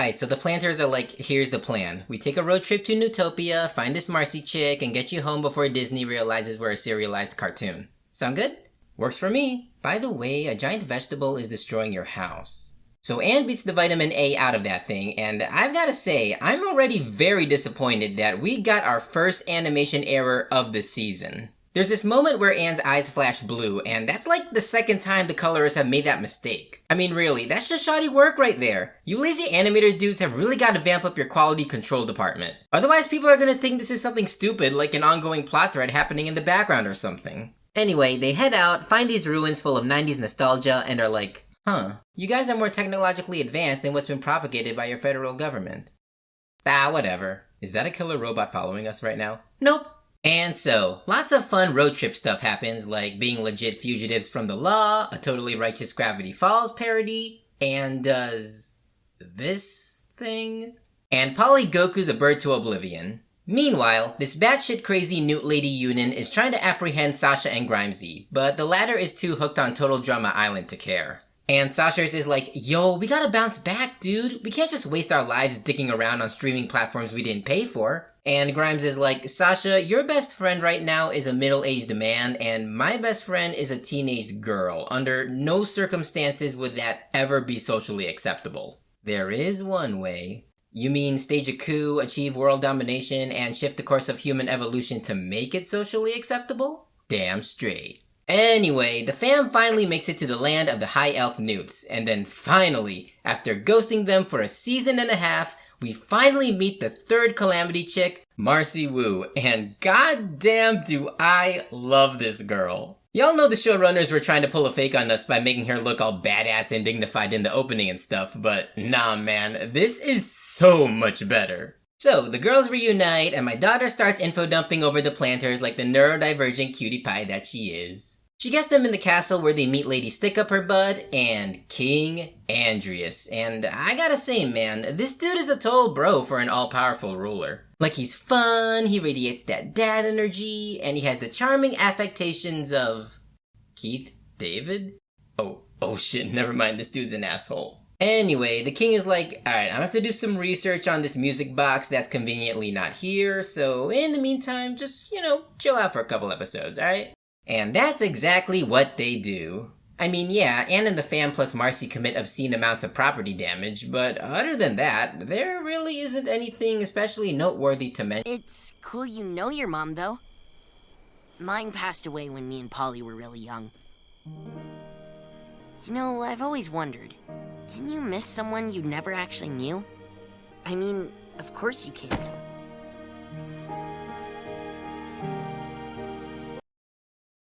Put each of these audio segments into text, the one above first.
Alright, so the planters are like, here's the plan. We take a road trip to Newtopia, find this Marcy chick, and get you home before Disney realizes we're a serialized cartoon. Sound good? Works for me. By the way, a giant vegetable is destroying your house. So Anne beats the vitamin A out of that thing, and I've gotta say, I'm already very disappointed that we got our first animation error of the season. There's this moment where Anne's eyes flash blue, and that's like the second time the colorists have made that mistake. I mean really, that's just shoddy work right there. You lazy animator dudes have really gotta vamp up your quality control department. Otherwise people are gonna think this is something stupid like an ongoing plot thread happening in the background or something. Anyway, they head out, find these ruins full of 90s nostalgia, and are like, huh, you guys are more technologically advanced than what's been propagated by your federal government. Ah, whatever. Is that a killer robot following us right now? Nope. And so, lots of fun road trip stuff happens, like being legit fugitives from the law, a Totally Righteous Gravity Falls parody, and does this thing? And Polly Goku's a bird to oblivion. Meanwhile, this batshit crazy newt lady Yunan is trying to apprehend Sasha and Grimesy, but the latter is too hooked on Total Drama Island to care. And Sasha's is like, yo, we gotta bounce back, dude. We can't just waste our lives dicking around on streaming platforms we didn't pay for. And Grimes is like, Sasha, your best friend right now is a middle-aged man, and my best friend is a teenaged girl. Under no circumstances would that ever be socially acceptable. There is one way. You mean stage a coup, achieve world domination, and shift the course of human evolution to make it socially acceptable? Damn straight. Anyway, the fam finally makes it to the land of the high elf newts, and then finally, after ghosting them for a season and a half, we finally meet the third Calamity chick, Marcy Wu, and goddamn do I love this girl. Y'all know the showrunners were trying to pull a fake on us by making her look all badass and dignified in the opening and stuff, but nah man, this is so much better. So, the girls reunite, and my daughter starts info dumping over the planters like the neurodivergent cutie pie that she is. She gets them in the castle where they meet Lady Stick-Up-Her-Butt and King Andrius. And I gotta say, man, this dude is a total bro for an all-powerful ruler. Like, he's fun, he radiates that dad energy, and he has the charming affectations of... Keith David? Oh shit, never mind, this dude's an asshole. Anyway, the king is like, alright, I'm gonna have to do some research on this music box that's conveniently not here, so in the meantime, just, chill out for a couple episodes, alright? And that's exactly what they do. I mean, yeah, Anne and the fam plus Marcy commit obscene amounts of property damage, but other than that, there really isn't anything especially noteworthy to mention. It's cool you know your mom, though. Mine passed away when me and Polly were really young. I've always wondered, can you miss someone you never actually knew? I mean, of course you can't.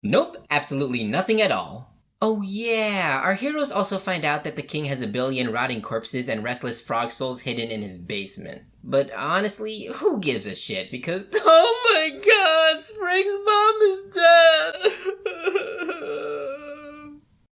Nope, absolutely nothing at all. Oh yeah, our heroes also find out that the king has a billion rotting corpses and restless frog souls hidden in his basement. But honestly, who gives a shit, because oh my god, Spring's mom is dead!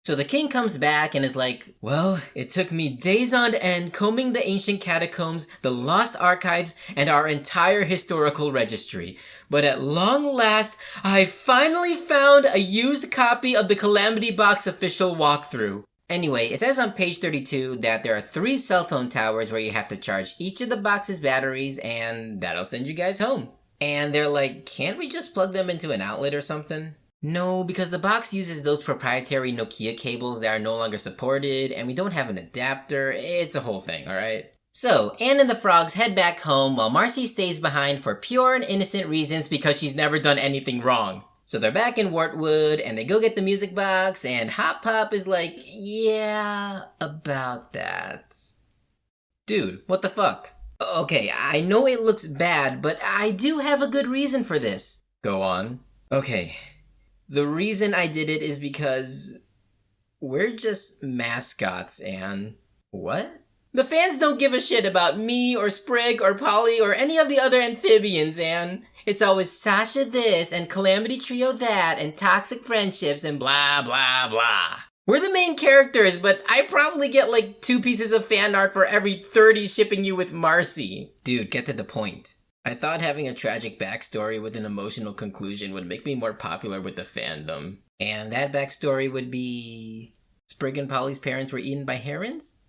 So the king comes back and is like, well, it took me days on end combing the ancient catacombs, the lost archives, and our entire historical registry. But at long last, I finally found a used copy of the Calamity Box official walkthrough. Anyway, it says on page 32 that there are 3 cell phone towers where you have to charge each of the box's batteries, and that'll send you guys home. And they're like, can't we just plug them into an outlet or something? No, because the box uses those proprietary Nokia cables that are no longer supported, and we don't have an adapter. It's a whole thing, alright? So, Anne and the frogs head back home while Marcy stays behind for pure and innocent reasons because she's never done anything wrong. So they're back in Wartwood, and they go get the music box, and Hop Pop is like, yeah, about that. Dude, what the fuck? Okay, I know it looks bad, but I do have a good reason for this. Go on. Okay. The reason I did it is because we're just mascots, Anne. What? The fans don't give a shit about me or Sprig or Polly or any of the other amphibians, Anne. It's always Sasha this and Calamity Trio that and toxic friendships and blah blah blah. We're the main characters, but I probably get like 2 pieces of fan art for every 30 shipping you with Marcy. Dude, get to the point. I thought having a tragic backstory with an emotional conclusion would make me more popular with the fandom. And that backstory would be... Sprig and Polly's parents were eaten by herons?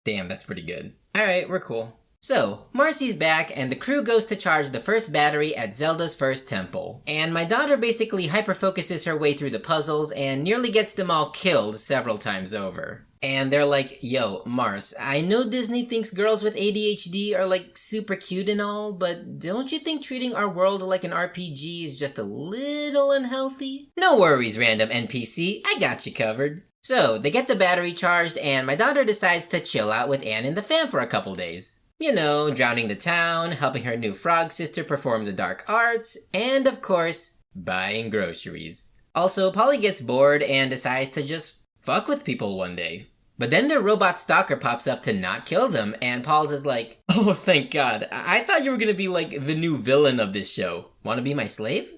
Damn, that's pretty good. Alright, we're cool. So, Marcy's back, and the crew goes to charge the first battery at Zelda's first temple. And my daughter basically hyper-focuses her way through the puzzles and nearly gets them all killed several times over. And they're like, yo, Mars, I know Disney thinks girls with ADHD are like super cute and all, but don't you think treating our world like an RPG is just a little unhealthy? No worries, random NPC, I got you covered. So, they get the battery charged, and my daughter decides to chill out with Anne and the fam for a couple days. You know, drowning the town, helping her new frog sister perform the dark arts, and of course, buying groceries. Also, Polly gets bored and decides to just fuck with people one day. But then their robot stalker pops up to not kill them, and Paul's is like, oh thank God, I thought you were gonna be like the new villain of this show. Wanna be my slave?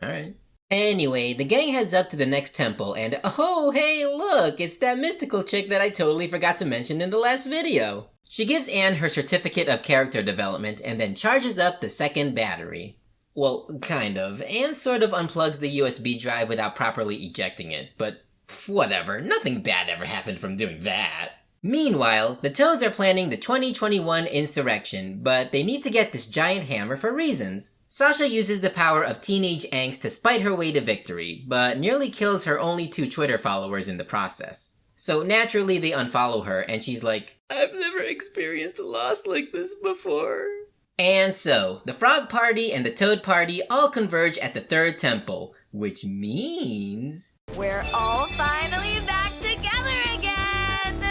Alright. Anyway, the gang heads up to the next temple, and oh hey look, it's that mystical chick that I totally forgot to mention in the last video. She gives Anne her certificate of character development and then charges up the second battery. Well, kind of. Anne sort of unplugs the USB drive without properly ejecting it, but whatever, nothing bad ever happened from doing that. Meanwhile, the Toads are planning the 2021 insurrection, but they need to get this giant hammer for reasons. Sasha uses the power of teenage angst to spite her way to victory, but nearly kills her only 2 Twitter followers in the process. So naturally they unfollow her, and she's like, I've never experienced a loss like this before. And so, the Frog Party and the Toad Party all converge at the third temple, which means... we're all finally back together again!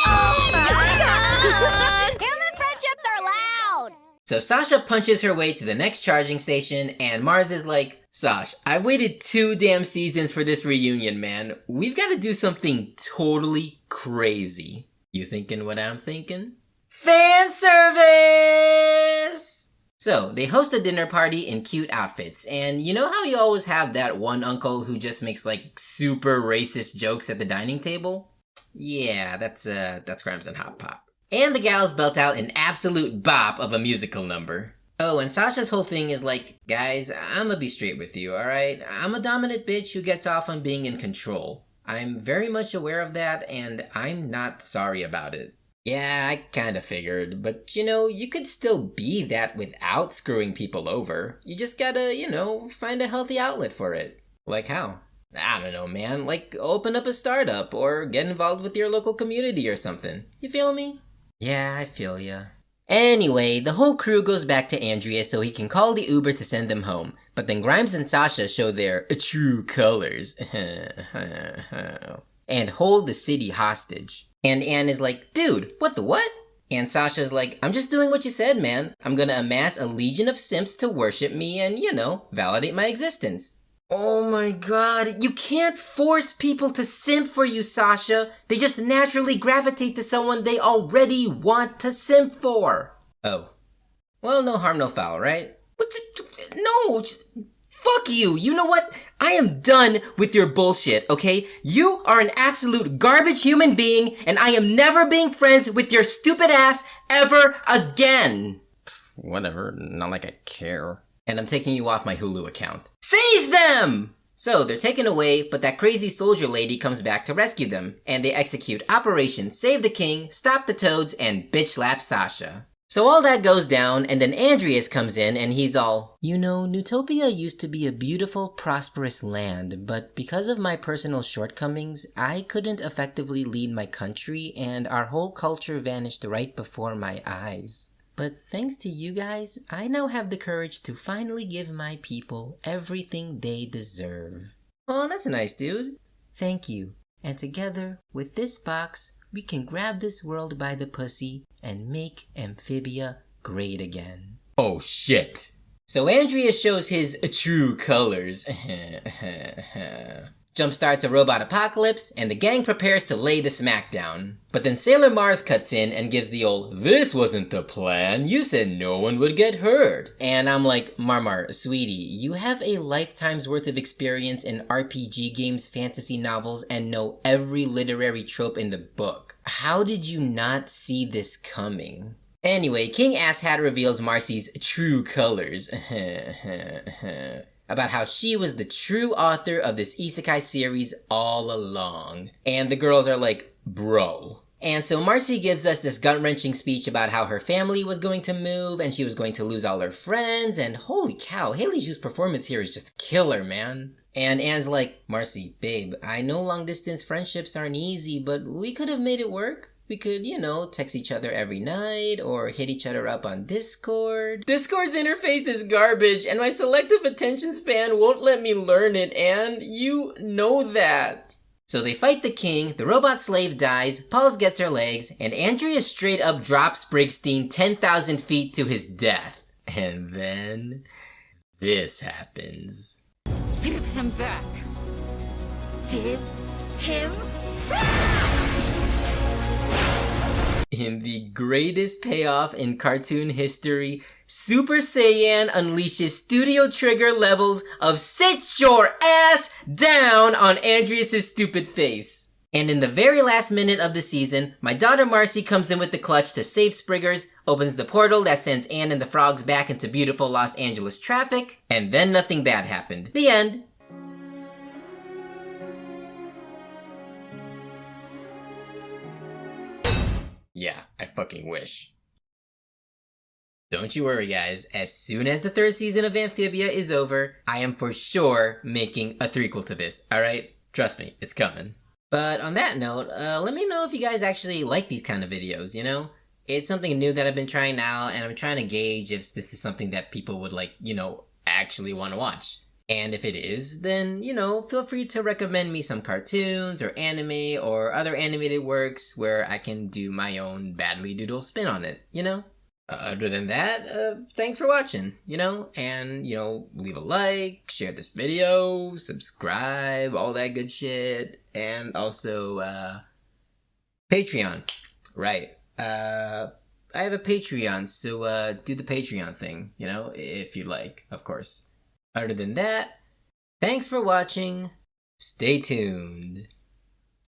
Oh my god! Human friendships are loud! So Sasha punches her way to the next charging station, and Mars is like, Sash, I've waited 2 damn seasons for this reunion, man. We've got to do something totally crazy. You thinking what I'm thinking? Fan service! So, they host a dinner party in cute outfits, and you know how you always have that one uncle who just makes like super racist jokes at the dining table? Yeah, that's Grimes and Hop Pop. And the gals belt out an absolute bop of a musical number. Oh, and Sasha's whole thing is like, guys, I'ma be straight with you, alright? I'm a dominant bitch who gets off on being in control. I'm very much aware of that, and I'm not sorry about it. Yeah, I kinda figured, but you know, you could still be that without screwing people over. You just gotta, you know, find a healthy outlet for it. Like how? I don't know, man. Like, open up a startup, or get involved with your local community or something. You feel me? Yeah, I feel ya. Anyway, the whole crew goes back to Andrea so he can call the Uber to send them home. But then Grimes and Sasha show their true colors and hold the city hostage. And Anne is like, dude, what the what? And Sasha's like, I'm just doing what you said, man. I'm gonna amass a legion of simps to worship me and, you know, validate my existence. Oh my god, you can't force people to simp for you, Sasha. They just naturally gravitate to someone they already want to simp for. Oh. Well, no harm, no foul, right? But no, fuck you. You know what? I am done with your bullshit, okay? You are an absolute garbage human being, and I am never being friends with your stupid ass ever again. Whatever, not like I care. And I'm taking you off my Hulu account. Seize them! So they're taken away, but that crazy soldier lady comes back to rescue them, and they execute Operation Save the King, Stop the Toads, and bitch slap Sasha. So all that goes down, and then Andreas comes in, and he's all, you know, Newtopia used to be a beautiful, prosperous land, but because of my personal shortcomings, I couldn't effectively lead my country, and our whole culture vanished right before my eyes. But thanks to you guys, I now have the courage to finally give my people everything they deserve. Oh, that's nice, dude. Thank you. And together, with this box, we can grab this world by the pussy and make Amphibia great again. Oh shit. So Andrea shows his true colors. Jumpstarts a robot apocalypse, and the gang prepares to lay the smackdown. But then Sailor Mars cuts in and gives the old, this wasn't the plan, you said no one would get hurt. And I'm like, Marmar, sweetie, you have a lifetime's worth of experience in RPG games, fantasy novels, and know every literary trope in the book. How did you not see this coming? Anyway, King Asshat reveals Marcy's true colors. About how she was the true author of this isekai series all along. And the girls are like, bro. And so Marcy gives us this gut-wrenching speech about how her family was going to move and she was going to lose all her friends, and holy cow, Haley Zhu's performance here is just killer, man. And Anne's like, Marcy, babe, I know long-distance friendships aren't easy, but we could have made it work. We could, text each other every night or hit each other up on Discord. Discord's interface is garbage and my selective attention span won't let me learn it, and you know that. So they fight the king, the robot slave dies, Pauls gets her legs, and Andrea straight up drops Brigstein 10,000 feet to his death. And then this happens. Give him back. Give him back! In the greatest payoff in cartoon history, Super Saiyan unleashes Studio Trigger levels of sit your ass down on Andreas' stupid face. And in the very last minute of the season, my daughter Marcy comes in with the clutch to save Spriggers, opens the portal that sends Anne and the frogs back into beautiful Los Angeles traffic, and then nothing bad happened. The end. Yeah, I fucking wish. Don't you worry, guys. As soon as the 3rd season of Amphibia is over, I am for sure making a threequel to this, alright? Trust me, it's coming. But on that note, let me know if you guys actually like these kind of videos, It's something new that I've been trying out, and I'm trying to gauge if this is something that people would actually want to watch. And if it is, then, feel free to recommend me some cartoons or anime or other animated works where I can do my own Badly Doodle spin on it, Other than that, thanks for watching, and, leave a like, share this video, subscribe, all that good shit, and also, Patreon. Right. I have a Patreon, so, do the Patreon thing, if you like, of course. Other than that, thanks for watching. Stay tuned.